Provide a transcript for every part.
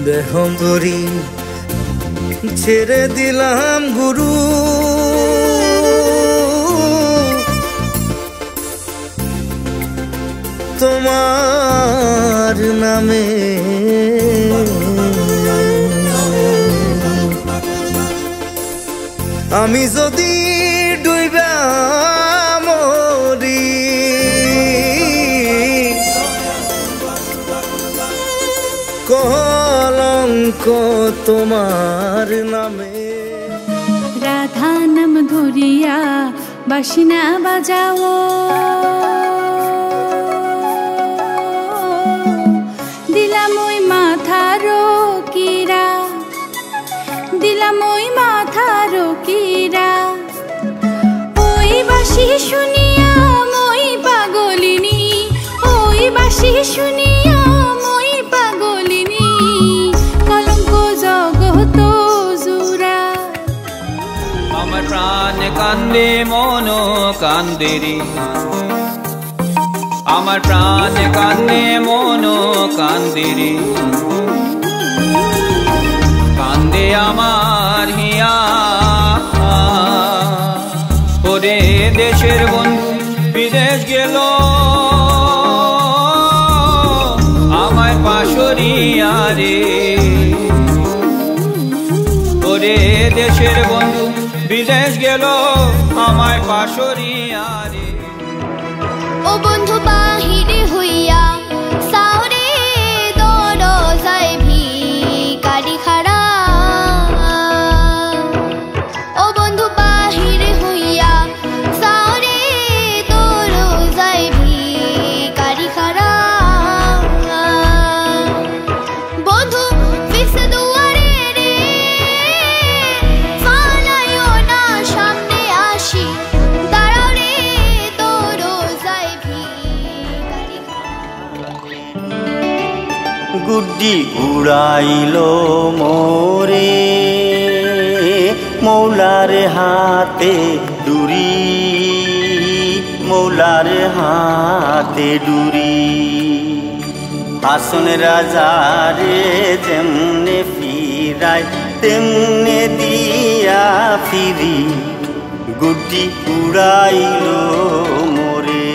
দেহরি ছেড়ে দিলাম গুরু, তোমার নামে আমি যদি ডুইবা মরি, কলঙ্ক তোমার নামে। রাধা নাম ধরিয়া বাসিনা বাজাও, দিলাম ওই মাথার কিরা, দিলাম ওই মাথার কিরা। ওই বাঁশি শুনিয়া মই পাগলিনী, ওই বাঁশি শুনিয়া মই পাগলিনী, কলঙ্ক জগত জুরা। আমার প্রাণ কান্দে মন কান্দে রে, আমার প্রাণ কান্দে মন কান্দে রে, কান্দে আমার হিয়া। ওরে দেশের বন্ধু বিদেশ গেল, আমায় পাশরিয়া রে। ওরে দেশের বন্ধু বিদেশ গেল, আমায় পাশরিয়া রে। ও বন্ধু বাহিরে হইয়া সাউরে দরজায় ভিখারি খাড়া, ও বন্ধু বাহিরে হইয়া সাউরে দরজায় ভিখারি খাড়া। বন্ধু ফিক্স দুয়ারে রে, ফালাইও না সামনে আসি, দাঁড়াও রে দরজায় ভিখারি খাড়া। গুড্ডি উড়াইলো মোরে, মৌলার হাতে ডুরি, মৌলার হাতে ডুরি। আসন রাজারে যেমনে ফিরায় তেমনে দিয়া ফিরি, গুড্ডি উড়াইলো মোরে।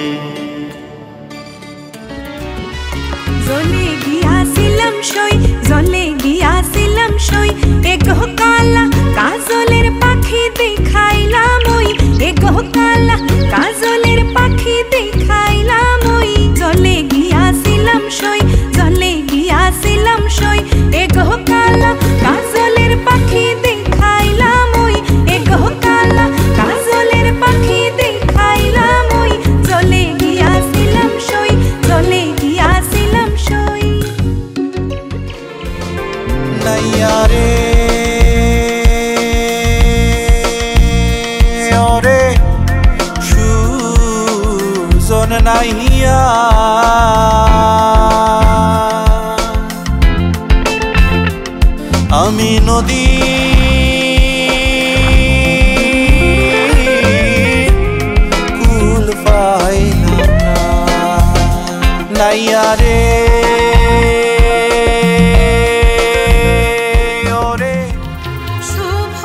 জলে গিয়াছিলাম সই, জলে গিয়াছিলাম সই, এগো কালা কাজলের পাখি দেখাইলাম ওই, এগো কালা কাজলের পাখি দেখাইলাম ওই। জলে গিয়াছিলাম সই, জলে গিয়াছিলাম সই, এগো কালা কাজলের পাখি দেখাইলাম ওই, এগো কালা কাজলের পাখি দেখাইলাম ওই। জলে গিয়াছিলাম সই, জলে গিয়াছিলাম সই। নাইয়া রে ওরে সুজন নাইয়া, আমি নদী কুল পাইলাম না। নাইয়া রে শুভ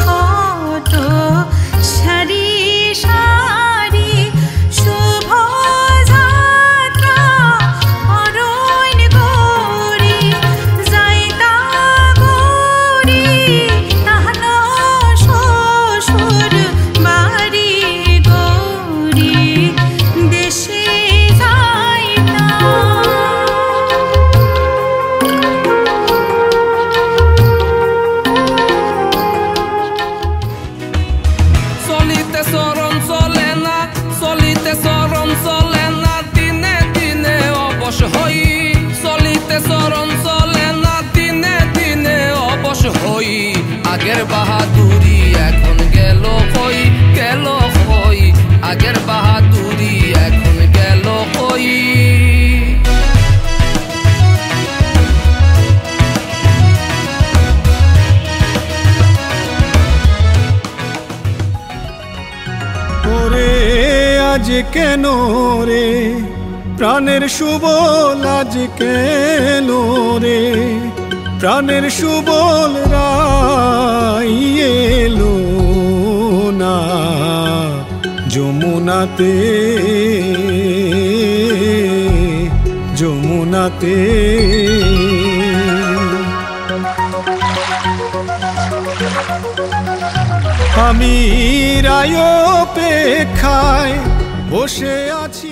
ঘট সারি সারি, শুভ যাত্রা অরণ্য গৌরী, যাইতা গৌরী তাহান শ্বশুর বাড়ি গৌরী, দেশে যাইতা। চলিতে চরণ চলে না, চলিতে চরণ চলে না, দিনে দিনে অবশ হই। চলিতে চরণ চলে না, দিনে দিনে অবশ হই। আগের বাহাদুরি এখন গেল কই, গেল কই, আগের বাহাদুরি এখন গেল কই। ওরে আজ কেন রে প্রাণের শুভ লাজ কেন রে, প্রাণের সুবল রাই এলো না যমুনাতে যমুনাতে আমি রায় অপেক্ষায় বসে আছি